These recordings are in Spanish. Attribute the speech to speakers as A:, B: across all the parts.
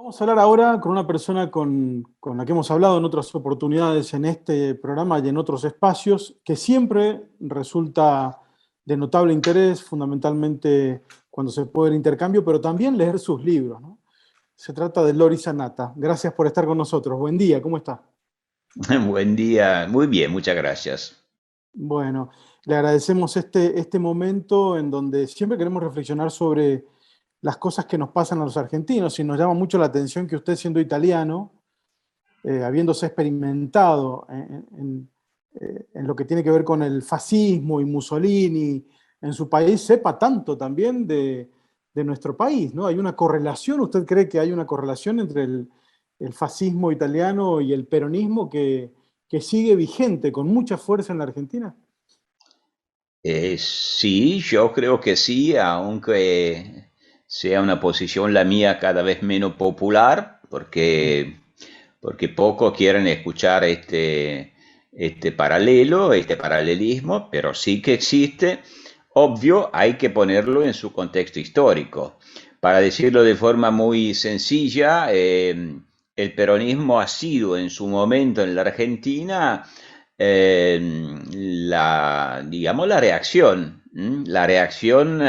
A: Vamos a hablar ahora con una persona con la que hemos hablado en otras oportunidades en este programa y en otros espacios, que siempre resulta de notable interés, fundamentalmente cuando se puede el intercambio, pero también leer sus libros, ¿no? Se trata de Loris Anata. Gracias por estar con nosotros. Buen día, ¿cómo está?
B: Buen día, muy bien, muchas gracias.
A: Bueno, le agradecemos este momento en donde siempre queremos reflexionar sobre las cosas que nos pasan a los argentinos y nos llama mucho la atención que usted, siendo italiano, habiéndose experimentado en lo que tiene que ver con el fascismo y Mussolini en su país, sepa tanto también de nuestro país, ¿no? ¿Hay una correlación? ¿Usted cree que hay una correlación entre el fascismo italiano y el peronismo que sigue vigente con mucha fuerza en la Argentina?
B: Sí, yo creo que sí, aunque sea una posición la mía cada vez menos popular, porque poco quieren escuchar este paralelo, este paralelismo, pero sí que existe. Obvio, hay que ponerlo en su contexto histórico. Para decirlo de forma muy sencilla, el peronismo ha sido en su momento en la Argentina digamos, la reacción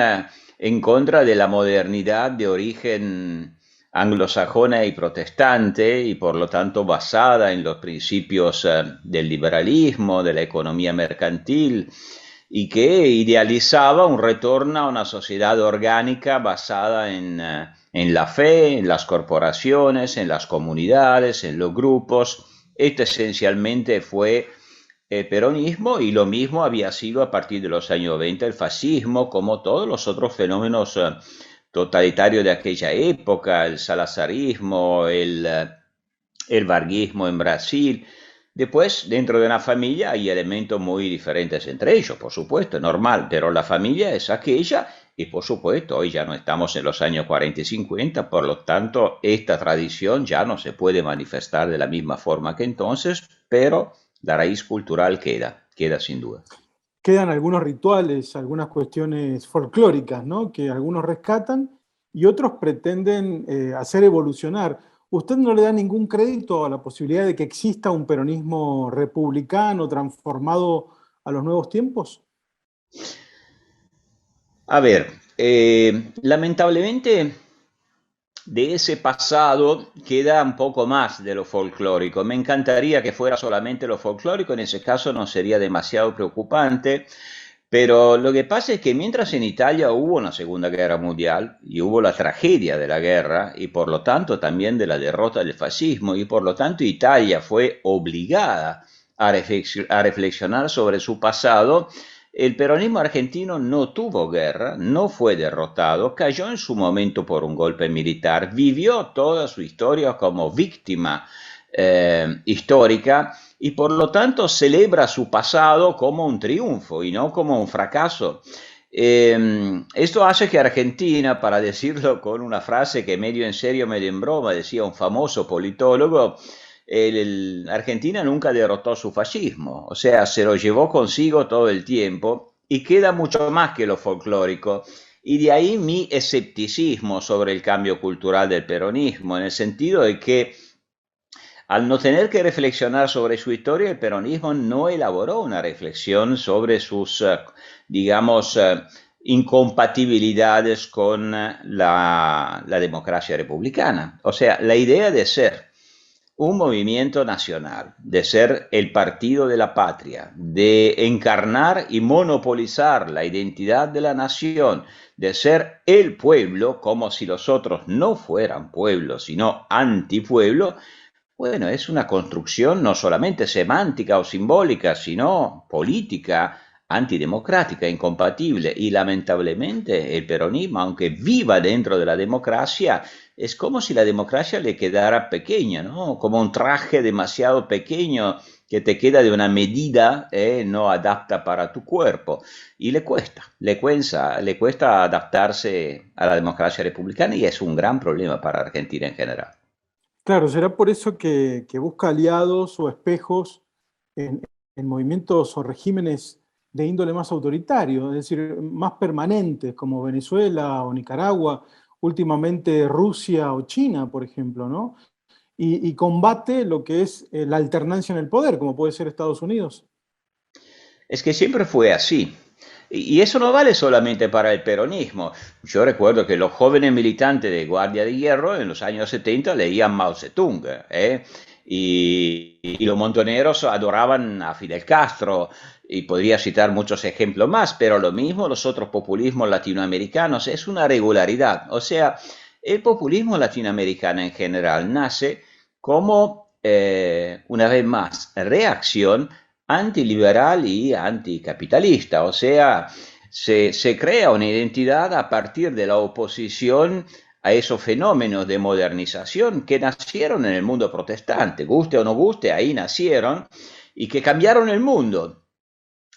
B: en contra de la modernidad de origen anglosajona y protestante y por lo tanto basada en los principios del liberalismo, de la economía mercantil y que idealizaba un retorno a una sociedad orgánica basada en la fe, en las corporaciones, en las comunidades, en los grupos. Este esencialmente fue el peronismo y lo mismo había sido a partir de los años 20 el fascismo, como todos los otros fenómenos totalitarios de aquella época, el salazarismo, el varguismo en Brasil. Después, dentro de una familia hay elementos muy diferentes entre ellos, por supuesto, normal, pero la familia es aquella y por supuesto hoy ya no estamos en los años 40 y 50, por lo tanto esta tradición ya no se puede manifestar de la misma forma que entonces, pero la raíz cultural queda sin duda.
A: Quedan algunos rituales, algunas cuestiones folclóricas, ¿no? Que algunos rescatan y otros pretenden hacer evolucionar. ¿Usted no le da ningún crédito a la posibilidad de que exista un peronismo republicano transformado a los nuevos tiempos?
B: A ver, lamentablemente de ese pasado queda un poco más de lo folclórico. Me encantaría que fuera solamente lo folclórico, en ese caso no sería demasiado preocupante, pero lo que pasa es que mientras en Italia hubo una Segunda Guerra Mundial y hubo la tragedia de la guerra y por lo tanto también de la derrota del fascismo y por lo tanto Italia fue obligada a reflexionar sobre su pasado, el peronismo argentino no tuvo guerra, no fue derrotado, cayó en su momento por un golpe militar, vivió toda su historia como víctima histórica y por lo tanto celebra su pasado como un triunfo y no como un fracaso. Esto hace que Argentina, para decirlo con una frase que medio en serio, medio en broma, decía un famoso politólogo, Argentina nunca derrotó su fascismo, o sea, se lo llevó consigo todo el tiempo y queda mucho más que lo folclórico. Y de ahí mi escepticismo sobre el cambio cultural del peronismo, en el sentido de que al no tener que reflexionar sobre su historia, el peronismo no elaboró una reflexión sobre sus, digamos, incompatibilidades con la democracia republicana. O sea, la idea de ser un movimiento nacional, de ser el partido de la patria, de encarnar y monopolizar la identidad de la nación, de ser el pueblo, como si los otros no fueran pueblo, sino antipueblo, bueno, es una construcción no solamente semántica o simbólica, sino política, antidemocrática, incompatible. Y lamentablemente el peronismo, aunque viva dentro de la democracia, es como si la democracia le quedara pequeña, ¿no? Como un traje demasiado pequeño que te queda de una medida no adapta para tu cuerpo. Y le cuesta adaptarse a la democracia republicana y es un gran problema para Argentina en general.
A: Claro, será por eso que busca aliados o espejos en, en movimientos o regímenes de índole más autoritario, es decir, más permanentes, como Venezuela o Nicaragua, últimamente Rusia o China, por ejemplo, ¿no? Y combate lo que es la alternancia en el poder, como puede ser Estados Unidos.
B: Es que siempre fue así. Y eso no vale solamente para el peronismo. Yo recuerdo que los jóvenes militantes de Guardia de Hierro en los años 70 leían Mao Zedong, ¿eh? Y los montoneros adoraban a Fidel Castro, y podría citar muchos ejemplos más, pero lo mismo los otros populismos latinoamericanos, es una regularidad. O sea, el populismo latinoamericano en general nace como, una vez más, reacción antiliberal y anticapitalista. O sea, se crea una identidad a partir de la oposición a esos fenómenos de modernización que nacieron en el mundo protestante, guste o no guste, ahí nacieron y que cambiaron el mundo.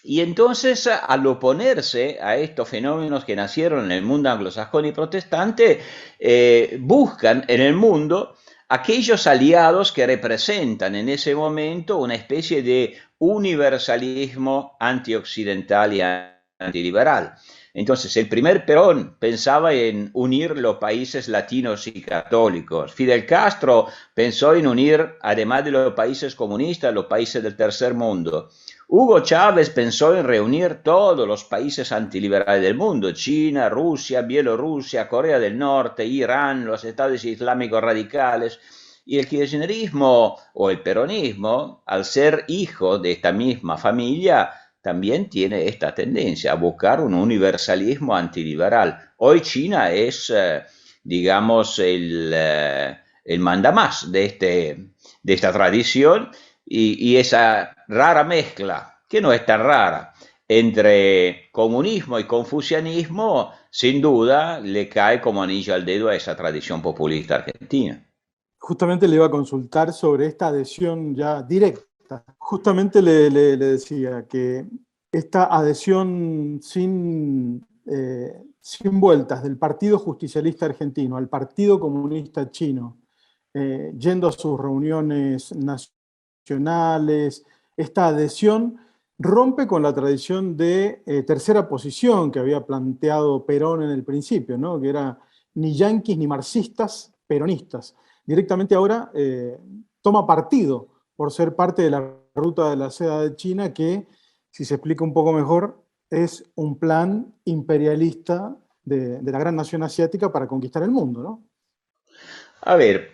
B: Y entonces, al oponerse a estos fenómenos que nacieron en el mundo anglosajón y protestante, buscan en el mundo aquellos aliados que representan en ese momento una especie de universalismo antioccidental y antiliberal. Entonces, el primer Perón pensaba en unir los países latinos y católicos. Fidel Castro pensó en unir, además de los países comunistas, los países del tercer mundo. Hugo Chávez pensó en reunir todos los países antiliberales del mundo: China, Rusia, Bielorrusia, Corea del Norte, Irán, los estados islámicos radicales. Y el kirchnerismo o el peronismo, al ser hijo de esta misma familia, también tiene esta tendencia a buscar un universalismo antiliberal. Hoy China es, digamos, el mandamás de esta tradición, y esa rara mezcla, que no es tan rara, entre comunismo y confucianismo, sin duda le cae como anillo al dedo a esa tradición populista argentina.
A: Justamente le iba a consultar sobre esta adhesión ya directa. Justamente le decía que esta adhesión sin vueltas del Partido Justicialista Argentino al Partido Comunista Chino, yendo a sus reuniones nacionales, esta adhesión rompe con la tradición de tercera posición que había planteado Perón en el principio, ¿no? Que era ni yanquis ni marxistas, peronistas. Directamente ahora toma partido por ser parte de la ruta de la seda de China, que, si se explica un poco mejor, es un plan imperialista de la gran nación asiática para conquistar el mundo, ¿no?
B: A ver,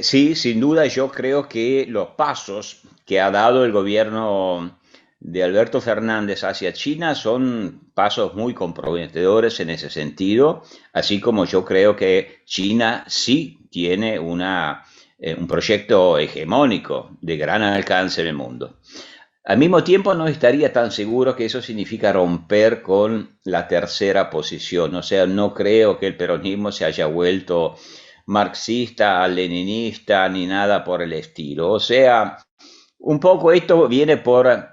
B: sí, sin duda yo creo que los pasos que ha dado el gobierno de Alberto Fernández hacia China son pasos muy comprometedores en ese sentido, así como yo creo que China sí tiene un proyecto hegemónico de gran alcance en el mundo. Al mismo tiempo, no estaría tan seguro que eso significa romper con la tercera posición. O sea, no creo que el peronismo se haya vuelto marxista, leninista, ni nada por el estilo. O sea, un poco esto viene por,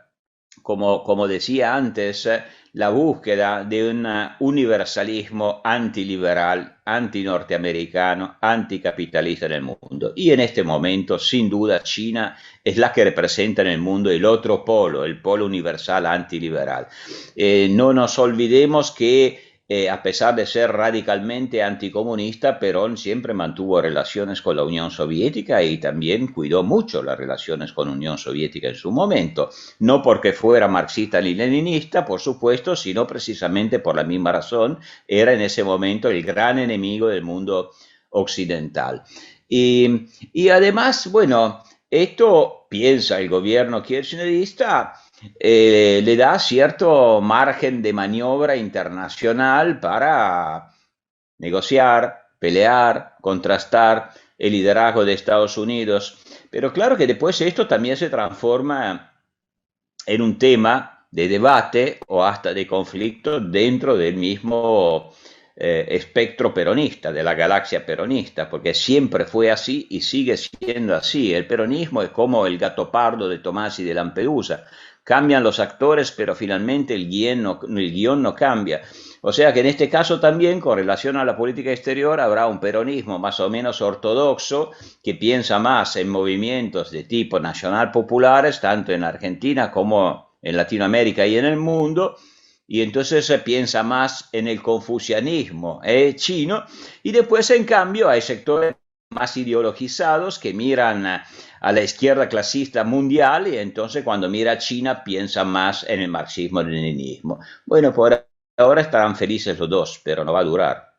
B: como decía antes, la búsqueda de un universalismo antiliberal, antinorteamericano, anticapitalista en el mundo. Y en este momento, sin duda, China es la que representa en el mundo el otro polo, el polo universal antiliberal. No nos olvidemos que, a pesar de ser radicalmente anticomunista, Perón siempre mantuvo relaciones con la Unión Soviética y también cuidó mucho las relaciones con la Unión Soviética en su momento. No porque fuera marxista ni leninista, por supuesto, sino precisamente por la misma razón. Era en ese momento el gran enemigo del mundo occidental. Y además, bueno, esto piensa el gobierno kirchnerista, le da cierto margen de maniobra internacional para negociar, pelear, contrastar el liderazgo de Estados Unidos. Pero claro que después esto también se transforma en un tema de debate o hasta de conflicto dentro del mismo espectro peronista, de la galaxia peronista, porque siempre fue así y sigue siendo así. El peronismo es como el gato pardo de Tomás y de Lampedusa. Cambian los actores, pero finalmente el guión no cambia. O sea que en este caso también, con relación a la política exterior, habrá un peronismo más o menos ortodoxo que piensa más en movimientos de tipo nacional populares, tanto en Argentina como en Latinoamérica y en el mundo, y entonces se piensa más en el confucianismo chino, y después en cambio hay sectores más ideologizados que miran a la izquierda clasista mundial y entonces cuando mira a China piensa más en el marxismo-leninismo. Bueno, por ahora estarán felices los dos, pero no va a durar.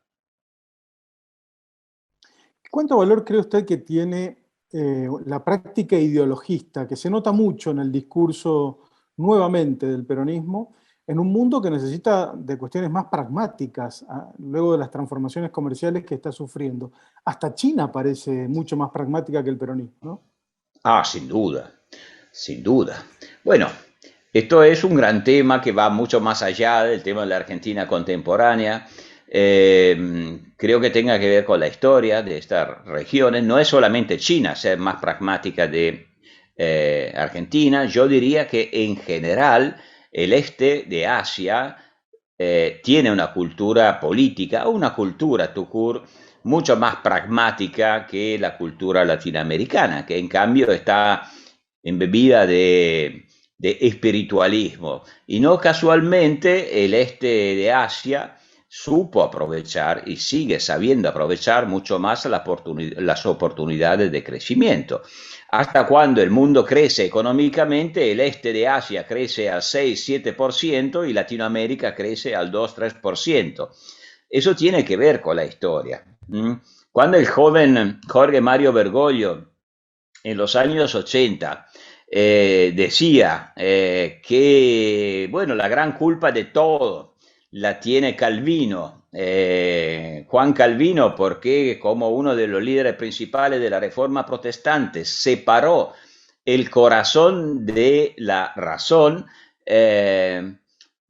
A: ¿Cuánto valor cree usted que tiene la práctica ideologista, que se nota mucho en el discurso nuevamente del peronismo, en un mundo que necesita de cuestiones más pragmáticas, luego de las transformaciones comerciales que está sufriendo? Hasta China parece mucho más pragmática que el peronismo, ¿no?
B: Ah, sin duda, sin duda. Bueno, esto es un gran tema que va mucho más allá del tema de la Argentina contemporánea. Creo que tenga que ver con la historia de estas regiones. No es solamente China ser más pragmática de Argentina. Yo diría que en general el este de Asia tiene una cultura política, o una cultura, tucur, mucho más pragmática que la cultura latinoamericana, que en cambio está embebida de espiritualismo. Y no casualmente el este de Asia supo aprovechar y sigue sabiendo aprovechar mucho más las oportunidades de crecimiento. Hasta cuando el mundo crece económicamente, el este de Asia crece al 6-7% y Latinoamérica crece al 2-3%. Eso tiene que ver con la historia. Cuando el joven Jorge Mario Bergoglio en los años 80 decía que, bueno, la gran culpa de todo la tiene Calvino, Juan Calvino, porque como uno de los líderes principales de la Reforma Protestante separó el corazón de la razón.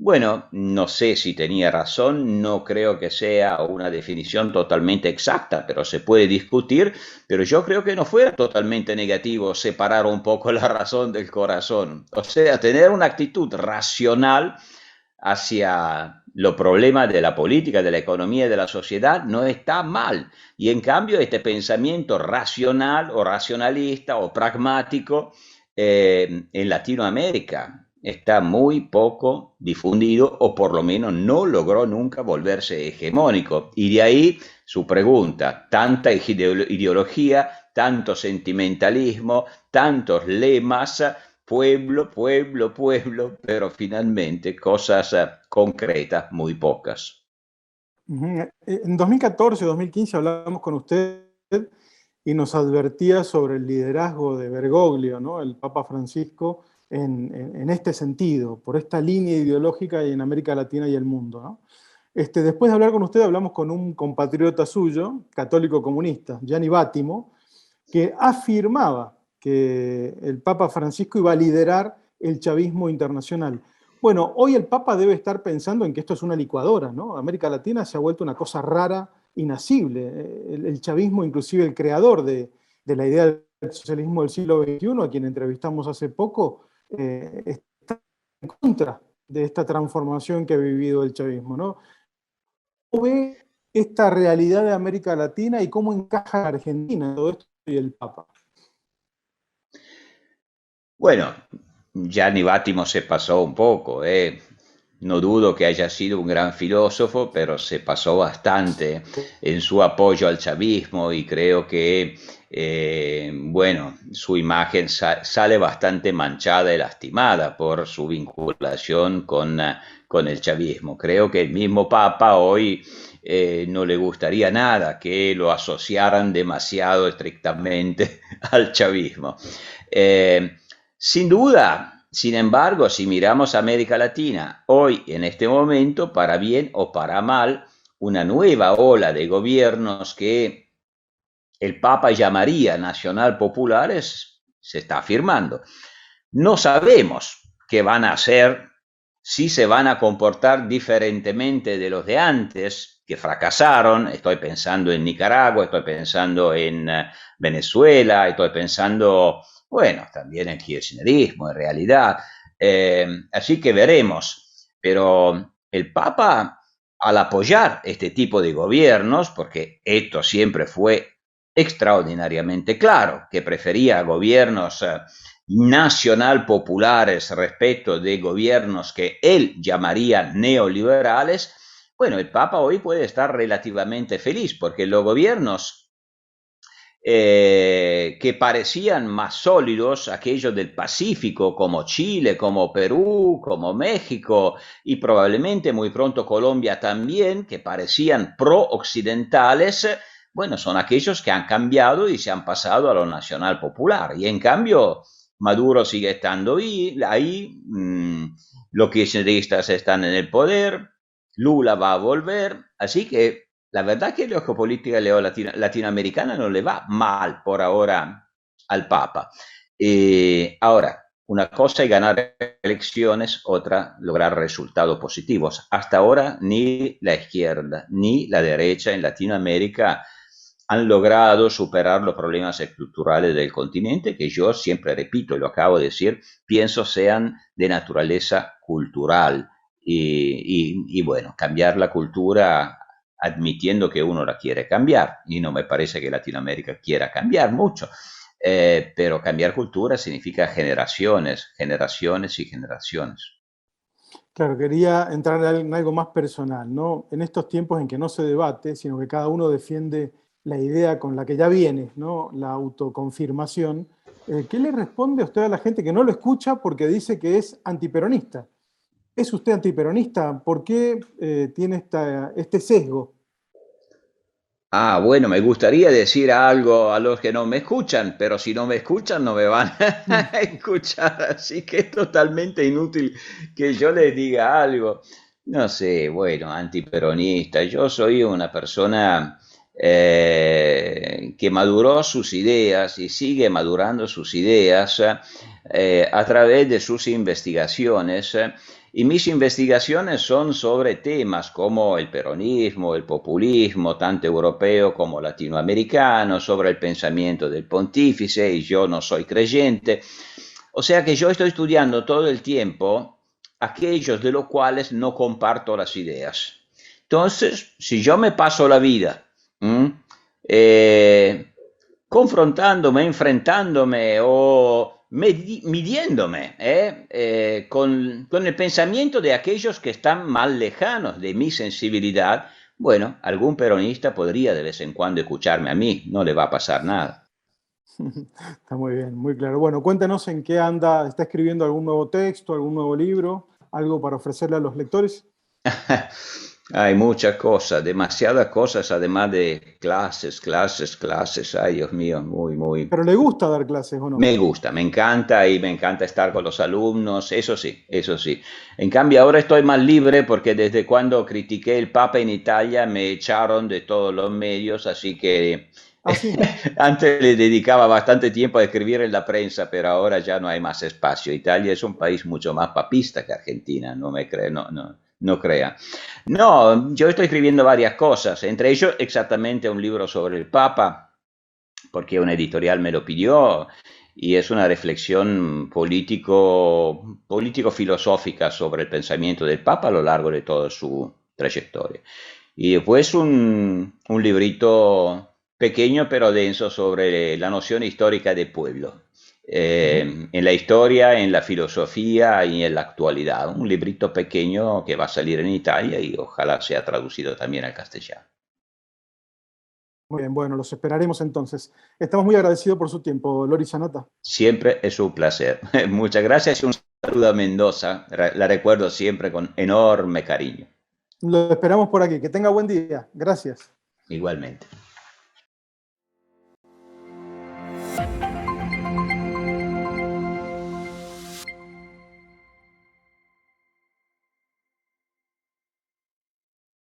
B: Bueno, no sé si tenía razón, no creo que sea una definición totalmente exacta, pero se puede discutir, pero yo creo que no fuera totalmente negativo separar un poco la razón del corazón, o sea, tener una actitud racional hacia los problemas de la política, de la economía y de la sociedad no está mal. Y en cambio este pensamiento racional o racionalista o pragmático en Latinoamérica está muy poco difundido o por lo menos no logró nunca volverse hegemónico. Y de ahí su pregunta, tanta ideología, tanto sentimentalismo, tantos lemas, pueblo, pueblo, pueblo, pero finalmente cosas concretas muy pocas.
A: En 2014, 2015 hablamos con usted y nos advertía sobre el liderazgo de Bergoglio, ¿no? El Papa Francisco, en este sentido, por esta línea ideológica en América Latina y el mundo, ¿no? Después de hablar con usted, hablamos con un compatriota suyo, católico comunista, Gianni Bátimo, que afirmaba que el Papa Francisco iba a liderar el chavismo internacional. Bueno, hoy el Papa debe estar pensando en que esto es una licuadora, ¿no? América Latina se ha vuelto una cosa rara, inasible. El chavismo, inclusive el creador de la idea del socialismo del siglo XXI, a quien entrevistamos hace poco, está en contra de esta transformación que ha vivido el chavismo, ¿no? ¿Cómo ve esta realidad de América Latina y cómo encaja Argentina en todo esto y el Papa?
B: Bueno, Gianni Vattimo se pasó un poco, eh. No dudo que haya sido un gran filósofo, pero se pasó bastante en su apoyo al chavismo y creo que, bueno, su imagen sale bastante manchada y lastimada por su vinculación con el chavismo. Creo que el mismo Papa hoy no le gustaría nada que lo asociaran demasiado estrictamente al chavismo. Eh, Sin duda, sin embargo, si miramos América Latina, hoy en este momento, para bien o para mal, una nueva ola de gobiernos que el Papa llamaría nacional populares se está afirmando. No sabemos qué van a hacer, si se van a comportar diferentemente de los de antes, que fracasaron. Estoy pensando en Nicaragua, estoy pensando en Venezuela, estoy pensando, bueno, también en kirchnerismo en realidad. Así que veremos. Pero el Papa, al apoyar este tipo de gobiernos, porque esto siempre fue extraordinariamente claro, que prefería gobiernos nacional populares respecto de gobiernos que él llamaría neoliberales, bueno, el Papa hoy puede estar relativamente feliz porque los gobiernos que parecían más sólidos, aquellos del Pacífico, como Chile, como Perú, como México y probablemente muy pronto Colombia también, que parecían pro-occidentales, bueno, son aquellos que han cambiado y se han pasado a lo nacional popular. Y en cambio, Maduro sigue estando ahí, los kirchneristas están en el poder, Lula va a volver, así que la verdad que la geopolítica latinoamericana no le va mal por ahora al Papa. Ahora, una cosa es ganar elecciones, otra lograr resultados positivos. Hasta ahora ni la izquierda ni la derecha en Latinoamérica han logrado superar los problemas estructurales del continente, que yo siempre repito y lo acabo de decir, pienso sean de naturaleza cultural. Y bueno, cambiar la cultura admitiendo que uno la quiere cambiar, y no me parece que Latinoamérica quiera cambiar mucho, pero cambiar cultura significa generaciones, generaciones y generaciones.
A: Claro, quería entrar en algo más personal, ¿no? En estos tiempos en que no se debate, sino que cada uno defiende la idea con la que ya viene, ¿no? La autoconfirmación. ¿Qué le responde a usted a la gente que no lo escucha porque dice que es antiperonista? ¿Es usted antiperonista? ¿Por qué tiene este sesgo?
B: Ah, bueno, me gustaría decir algo a los que no me escuchan, pero si no me escuchan no me van a
A: Mm.
B: escuchar, así que es totalmente inútil que yo les diga algo. No sé, bueno, antiperonista. Yo soy una persona que maduró sus ideas y sigue madurando sus ideas a través de sus investigaciones. Y mis investigaciones son sobre temas como el peronismo, el populismo, tanto europeo como latinoamericano, sobre el pensamiento del pontífice, y yo no soy creyente. O sea que yo estoy estudiando todo el tiempo aquellos de los cuales no comparto las ideas. Entonces, si yo me paso la vida ¿m? eh, confrontándome, enfrentándome o midiéndome con el pensamiento de aquellos que están más lejanos de mi sensibilidad, bueno, algún peronista podría de vez en cuando escucharme a mí, no le va a pasar nada.
A: Está muy bien, muy claro. Bueno, cuéntanos en qué anda, ¿está escribiendo algún nuevo texto, algún nuevo libro, algo para ofrecerle a los lectores?
B: Hay muchas cosas, demasiadas cosas, además de clases, clases, clases. Ay, Dios mío, muy, muy.
A: ¿Pero le gusta dar clases o no?
B: Me gusta, me encanta y me encanta estar con los alumnos, eso sí, eso sí. En cambio, ahora estoy más libre porque desde cuando critiqué el Papa en Italia me echaron de todos los medios, así que
A: Ah, sí.
B: antes le dedicaba bastante tiempo a escribir en la prensa, pero ahora ya no hay más espacio. Italia es un país mucho más papista que Argentina, no me cree, no, no, no crea. No, yo estoy escribiendo varias cosas, entre ellos exactamente un libro sobre el Papa, porque una editorial me lo pidió y es una reflexión político-filosófica sobre el pensamiento del Papa a lo largo de toda su trayectoria. Y después un librito pequeño pero denso sobre la noción histórica de pueblo,
A: Ujú.
B: en la historia, en la filosofía y en la actualidad. Un librito pequeño que va a salir en Italia y ojalá sea traducido también al castellano.
A: Muy bien, bueno, los esperaremos entonces. Estamos muy agradecidos por su tiempo, Lori Sanata.
B: Siempre es un placer. Muchas gracias y un saludo a Mendoza. La recuerdo siempre con enorme cariño.
A: Lo esperamos por aquí. Que tenga buen día. Gracias.
B: Igualmente.